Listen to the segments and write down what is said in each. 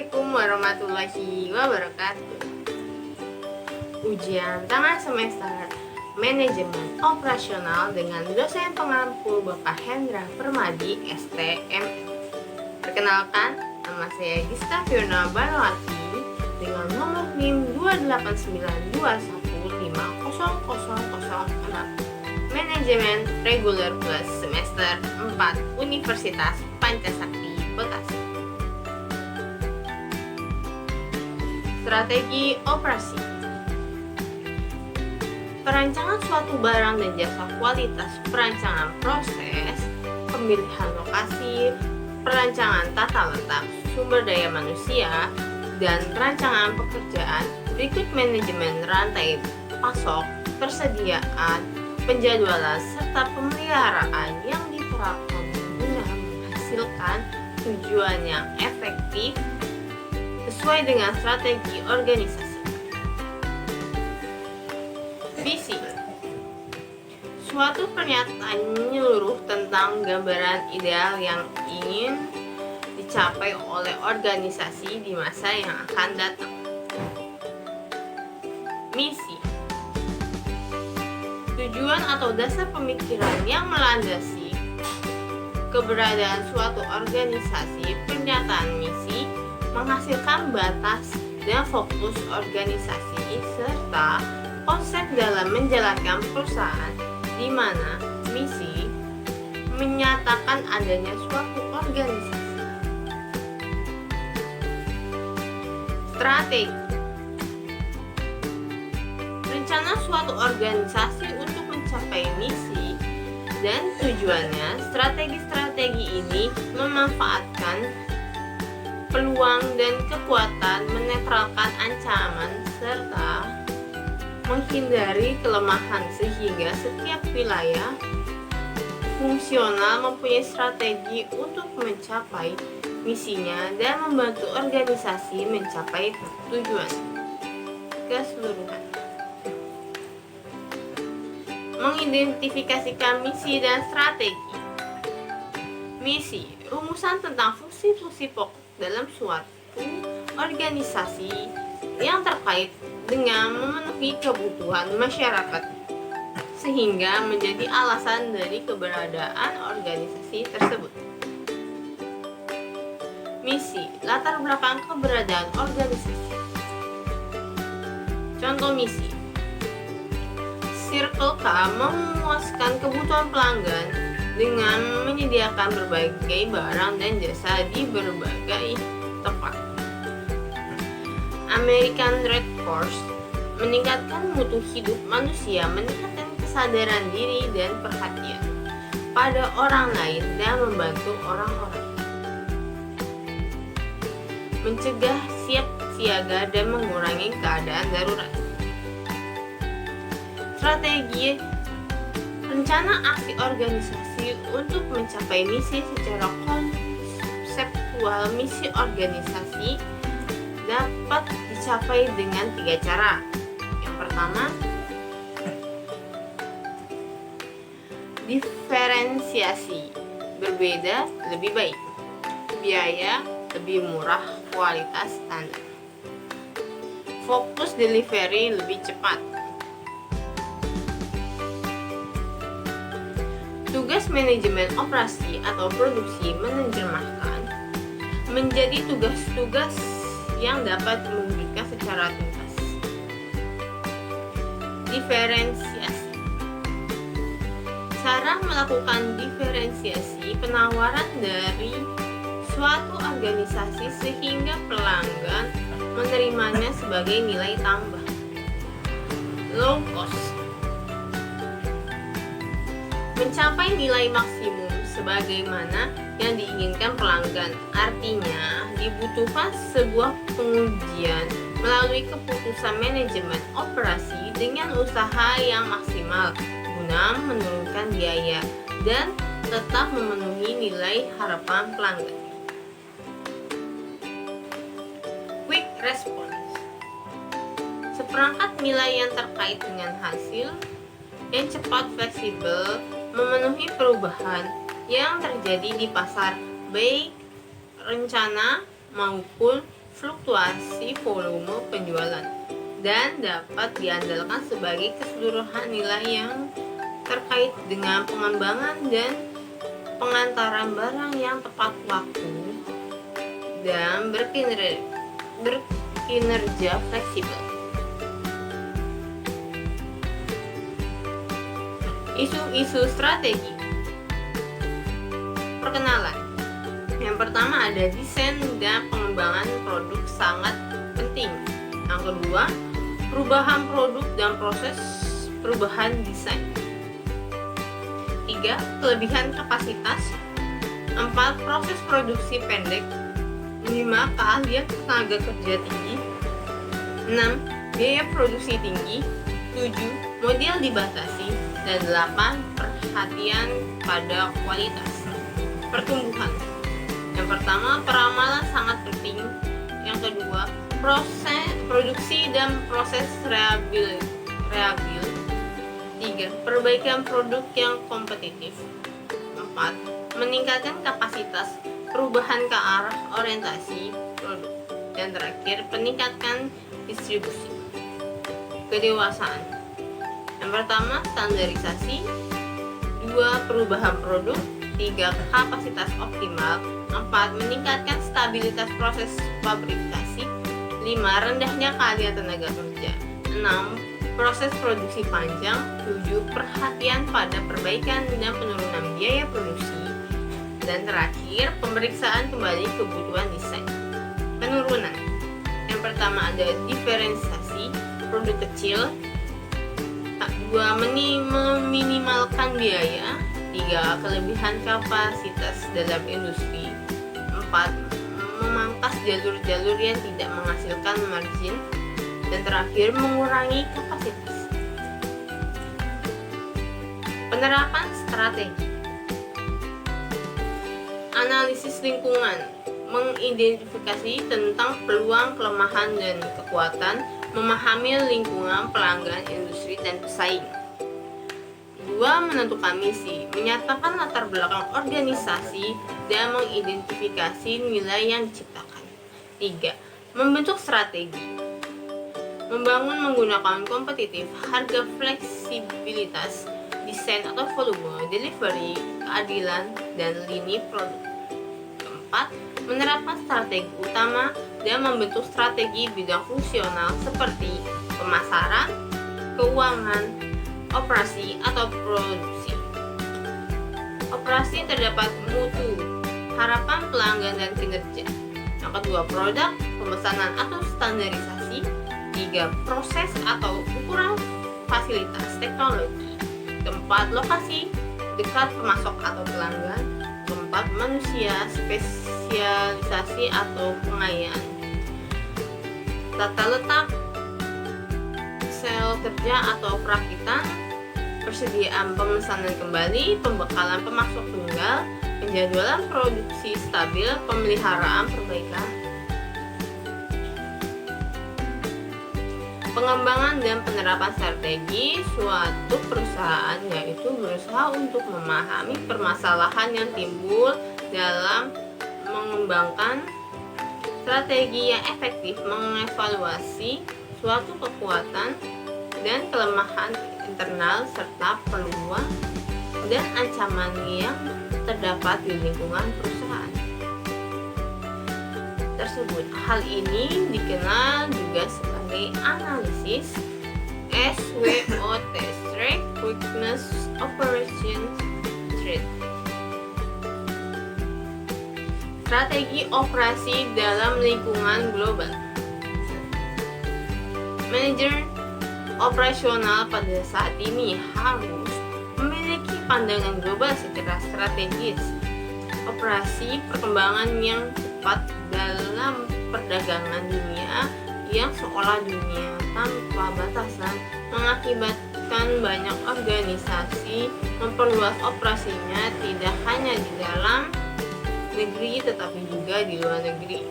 Assalamualaikum warahmatullahi wabarakatuh. Ujian tengah semester Manajemen Operasional dengan dosen pengampu Bapak Hendra Permadi, STM. Perkenalkan, nama saya Gista Fiona Banwati dengan nomor NIM 28921500006. Manajemen Reguler Plus Semester 4 Universitas Pancasakti, Bekasi. Strategi operasi. Perancangan suatu barang dan jasa, kualitas perancangan proses, pemilihan lokasi, perancangan tata letak, sumber daya manusia, dan rancangan pekerjaan. Berikut manajemen rantai pasok, persediaan, penjadwalan, serta pemeliharaan yang diterapkan guna menghasilkan tujuan yang efektif sesuai dengan strategi organisasi. Visi. Suatu pernyataan menyeluruh tentang gambaran ideal yang ingin dicapai oleh organisasi di masa yang akan datang. Misi. Tujuan atau dasar pemikiran yang melandasi keberadaan suatu organisasi. Pernyataan misi menghasilkan batas dan fokus organisasi serta konsep dalam menjalankan perusahaan, di mana misi menyatakan adanya suatu organisasi. Strategi. Rencana suatu organisasi untuk mencapai misi dan tujuannya. Strategi-strategi ini memanfaatkan peluang dan kekuatan, menetralkan ancaman, serta menghindari kelemahan sehingga setiap wilayah fungsional mempunyai strategi untuk mencapai misinya dan membantu organisasi mencapai tujuan keseluruhan. Mengidentifikasikan misi dan strategi. Misi, rumusan tentang fungsi-fungsi pokok dalam suatu organisasi yang terkait dengan memenuhi kebutuhan masyarakat sehingga menjadi alasan dari keberadaan organisasi tersebut. Misi, latar belakang keberadaan organisasi. Contoh misi. Circle K memuaskan kebutuhan pelanggan dengan menyediakan berbagai barang dan jasa di berbagai tempat. American Red Cross meningkatkan mutu hidup manusia, meningkatkan kesadaran diri dan perhatian pada orang lain dan membantu orang-orang. Mencegah, siap siaga, dan mengurangi keadaan darurat. Strategi. Rencana aksi organisasi untuk mencapai misi secara konseptual. Misi organisasi dapat dicapai dengan 3 cara. Yang pertama, diferensiasi, berbeda lebih baik, biaya lebih murah, kualitas standar, fokus delivery lebih cepat. Tugas manajemen operasi atau produksi menerjemahkan menjadi tugas-tugas yang dapat diwujudkan secara tuntas. Diferensiasi. Cara melakukan diferensiasi penawaran dari suatu organisasi sehingga pelanggan menerimanya sebagai nilai tambah. Low cost. Mencapai nilai maksimum sebagaimana yang diinginkan pelanggan. Artinya, dibutuhkan sebuah pengujian melalui keputusan manajemen operasi dengan usaha yang maksimal guna menurunkan biaya dan tetap memenuhi nilai harapan pelanggan. Quick response. Seperangkat nilai yang terkait dengan hasil yang cepat, fleksibel, memenuhi perubahan yang terjadi di pasar, baik rencana maupun fluktuasi volume penjualan dan dapat diandalkan sebagai keseluruhan nilai yang terkait dengan pengembangan dan pengantaran barang yang tepat waktu dan berkinerja fleksibel. Isu-isu strategi. Perkenalan. Yang pertama ada desain dan pengembangan produk sangat penting. Yang kedua, perubahan produk dan proses perubahan desain. 3. Kelebihan kapasitas. 4. Proses produksi pendek. 5. Keahlian tenaga kerja tinggi. 6. Biaya produksi tinggi. 7. Model dibatasi. Dan 8. Perhatian pada kualitas. Pertumbuhan. Yang pertama, peramalan sangat penting. Yang kedua, proses produksi dan proses reabil. 3. Perbaikan produk yang kompetitif. 4. Meningkatkan kapasitas, perubahan ke arah orientasi produk. Dan terakhir, peningkatkan distribusi. Kedewasaan. Yang pertama, standarisasi. 2. Perubahan produk. 3. Kapasitas optimal. 4. Meningkatkan stabilitas proses fabrikasi. 5. Rendahnya keahlian tenaga kerja. 6. Proses produksi panjang. 7. Perhatian pada perbaikan dan penurunan biaya produksi. Dan terakhir, pemeriksaan kembali kebutuhan desain. Penurunan. Yang pertama ada diferensiasi produk kecil. 2. Meminimalkan biaya. 3. Kelebihan kapasitas dalam industri. 4. Memangkas jalur-jalur yang tidak menghasilkan margin. Dan terakhir, mengurangi kapasitas. Penerapan strategi. Analisis lingkungan, mengidentifikasi tentang peluang, kelemahan, dan kekuatan, memahami lingkungan pelanggan, industri, dan pesaing. 2. Menentukan misi, menyatakan latar belakang organisasi, dan mengidentifikasi nilai yang diciptakan. 3. Membentuk strategi, membangun menggunakan kompetitif, harga, fleksibilitas, desain atau volume, delivery, keadilan, dan lini produk. 4. Menerapkan strategi utama dan membentuk strategi bidang fungsional seperti pemasaran, keuangan, operasi, atau produksi. Operasi terdapat mutu, harapan pelanggan, dan kinerja. Yang kedua, produk, pemesanan atau standarisasi. 3. Proses atau ukuran fasilitas teknologi. 4. Lokasi, dekat pemasok atau pelanggan. 4. Manusia, spesialisasi atau pengayaan. Tata letak, sel kerja atau perakitan, persediaan pemesanan kembali, pembekalan pemasok tunggal, penjadwalan produksi stabil, pemeliharaan perbaikan. Pengembangan dan penerapan strategi suatu perusahaan yaitu berusaha untuk memahami permasalahan yang timbul dalam mengembangkan strategi yang efektif, mengevaluasi suatu kekuatan dan kelemahan internal serta peluang dan ancaman yang terdapat di lingkungan perusahaan tersebut. Hal ini dikenal juga sebagai analisis SWOT, Strength, Weakness, Operations, Threat. Strategi operasi dalam lingkungan global. Manajer operasional pada saat ini harus memiliki pandangan global secara strategis. Operasi perkembangan yang cepat dalam perdagangan dunia yang seolah dunia tanpa batasan mengakibatkan banyak organisasi memperluas operasinya tidak hanya di dalam negeri tetapi juga di luar negeri.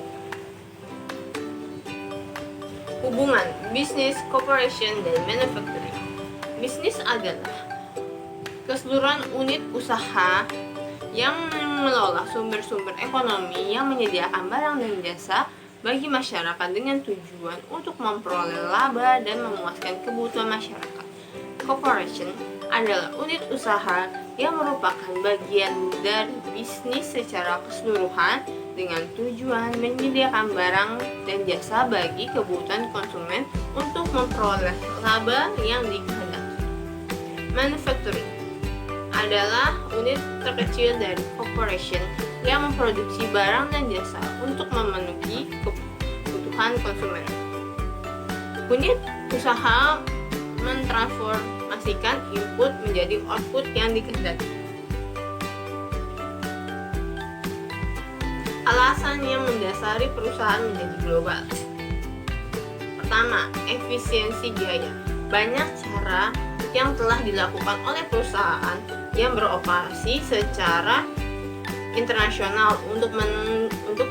Hubungan bisnis, corporation, dan manufacturing. Bisnis adalah keseluruhan unit usaha yang mengelola sumber-sumber ekonomi yang menyediakan barang dan jasa bagi masyarakat dengan tujuan untuk memperoleh laba dan memuaskan kebutuhan masyarakat. Corporation adalah unit usaha yang merupakan bagian dari bisnis secara keseluruhan dengan tujuan menyediakan barang dan jasa bagi kebutuhan konsumen untuk memperoleh laba yang dikehendaki. Manufacturing adalah unit terkecil dari corporation yang memproduksi barang dan jasa untuk memenuhi kebutuhan konsumen. Unit usaha mentransformasikan input menjadi output yang dikehendaki. Alasan yang mendasari perusahaan menjadi global. Pertama, efisiensi biaya. Banyak cara yang telah dilakukan oleh perusahaan yang beroperasi secara internasional untuk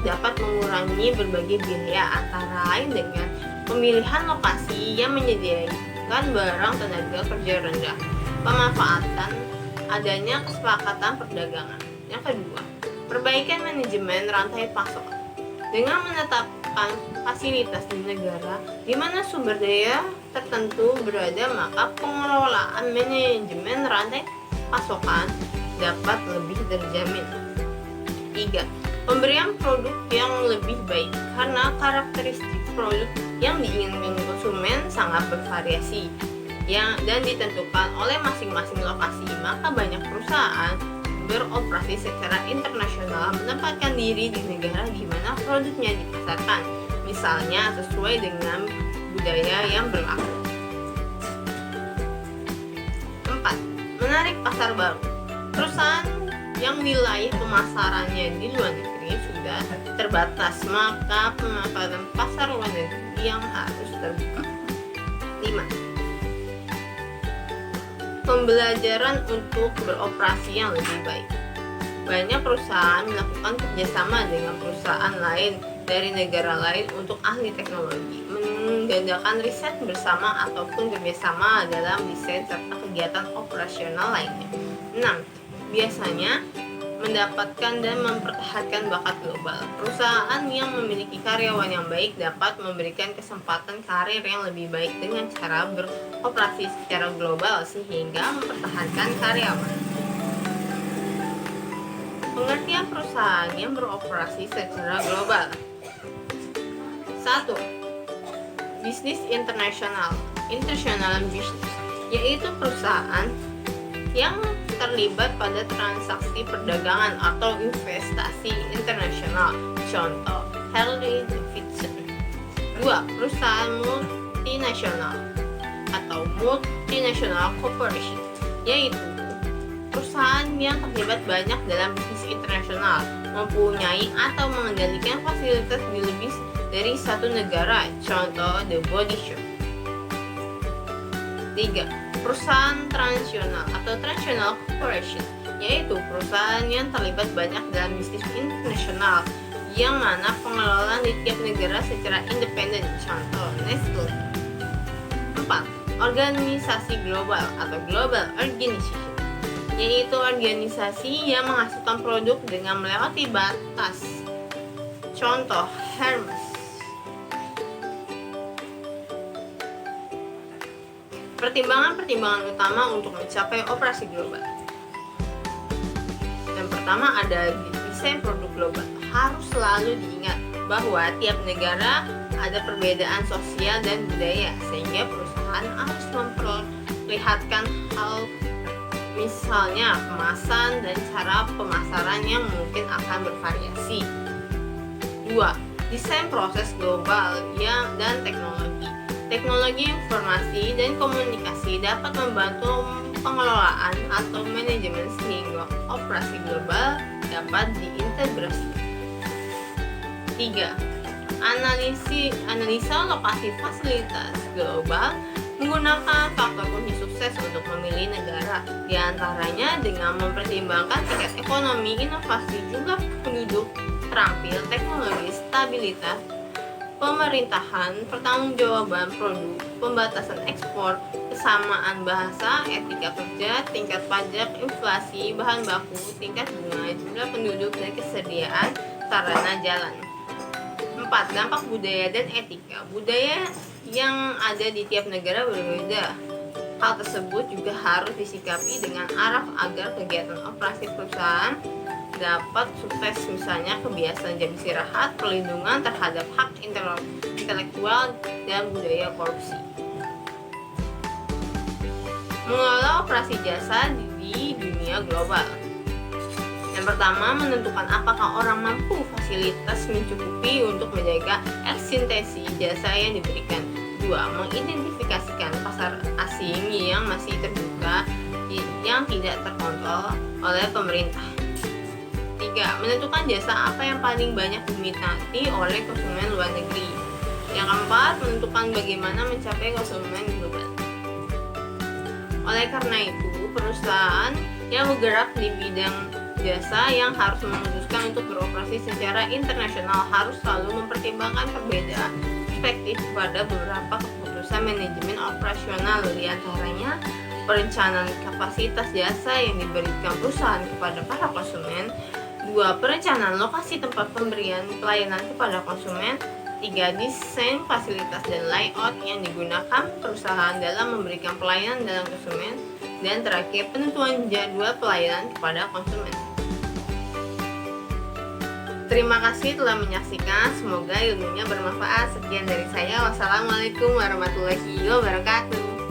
dapat mengurangi berbagai biaya, antara lain dengan pemilihan lokasi yang menyediakan barang tenaga kerja rendah, pemanfaatan adanya kesepakatan perdagangan. Yang kedua, perbaikan manajemen rantai pasokan. Dengan menetapkan fasilitas di negara di mana sumber daya tertentu berada, maka pengelolaan manajemen rantai pasokan dapat lebih terjamin. 3. Pemberian produk yang lebih baik. Karena karakteristik produk yang diinginkan konsumen sangat bervariasi dan ditentukan oleh masing-masing lokasi, maka banyak perusahaan beroperasi secara internasional menempatkan diri di negara di mana produknya dipasarkan, misalnya sesuai dengan budaya yang berlaku. 4. Menarik pasar baru. Perusahaan yang wilayah pemasarannya di luar negeri sudah terbatas, maka pemanfaatan pasar luar negeri yang harus terbuka. 5. Pembelajaran untuk beroperasi yang lebih baik. Banyak perusahaan melakukan kerjasama dengan perusahaan lain dari negara lain untuk ahli teknologi, mengadakan riset bersama ataupun kerjasama dalam desain serta kegiatan operasional lainnya. 6. Biasanya mendapatkan dan mempertahankan bakat global. Perusahaan yang memiliki karyawan yang baik dapat memberikan kesempatan karir yang lebih baik dengan cara beroperasi secara global sehingga mempertahankan karyawan. Pengertian perusahaan yang beroperasi secara global. 1. Bisnis internasional. International business, yaitu perusahaan yang terlibat pada transaksi perdagangan atau investasi internasional. Contoh, Harley Davidson. 2. Perusahaan multinasional atau multinational corporation, yaitu perusahaan yang terlibat banyak dalam bisnis internasional, mempunyai atau mengendalikan fasilitas di lebih dari satu negara. Contoh, The Body Shop. 3. Perusahaan transnasional atau transnational corporation, yaitu perusahaan yang terlibat banyak dalam bisnis internasional yang mana pengelolaan di tiap negara secara independen. Contoh, Nestle. 4. Organisasi global atau global organization, yaitu organisasi yang menghasilkan produk dengan melewati batas. Contoh, Hermes. Pertimbangan-pertimbangan utama untuk mencapai operasi global. Yang pertama ada desain produk global. Harus selalu diingat bahwa tiap negara ada perbedaan sosial dan budaya, sehingga perusahaan harus memperlihatkan hal, misalnya kemasan dan cara pemasaran yang mungkin akan bervariasi. 2. Desain proses global dan teknologi. Teknologi informasi dan komunikasi dapat membantu pengelolaan atau manajemen sehingga operasi global dapat diintegrasikan. 3. Analisa lokasi fasilitas global menggunakan faktor kunci sukses untuk memilih negara, diantaranya dengan mempertimbangkan tingkat ekonomi, inovasi, jumlah penduduk, terampil, teknologi, stabilitas, pemerintahan, pertanggungjawaban produk, pembatasan ekspor, kesamaan bahasa, etika kerja, tingkat pajak, inflasi, bahan baku, tingkat bunga, jumlah penduduk, dan kesediaan sarana jalan. 4. 4. Dampak budaya dan etika. Budaya yang ada di tiap negara berbeda. Hal tersebut juga harus disikapi dengan araf agar kegiatan operasi perusahaan dapat sukses, misalnya kebiasaan jam istirahat, perlindungan terhadap hak intelektual, dan budaya korupsi. Mengelola operasi jasa di dunia global. Yang pertama, menentukan apakah orang mampu fasilitas mencukupi untuk menjaga eksistensi jasa yang diberikan. 2. Mengidentifikasikan pasar asing yang masih terbuka yang tidak terkontrol oleh pemerintah. 3. Menentukan jasa apa yang paling banyak diminati oleh konsumen luar negeri. Yang keempat, menentukan bagaimana mencapai konsumen global. Oleh karena itu, perusahaan yang bergerak di bidang jasa yang harus memutuskan untuk beroperasi secara internasional harus selalu mempertimbangkan perbedaan perspektif pada beberapa keputusan manajemen operasional, di antaranya perencanaan kapasitas jasa yang diberikan perusahaan kepada para konsumen. 2. Perencanaan lokasi tempat pemberian pelayanan kepada konsumen. 3. Desain fasilitas dan layout yang digunakan perusahaan dalam memberikan pelayanan dalam konsumen. Dan terakhir, penentuan jadwal pelayanan kepada konsumen. Terima kasih telah menyaksikan, semoga ilmunya bermanfaat. Sekian dari saya, wassalamualaikum warahmatullahi wabarakatuh.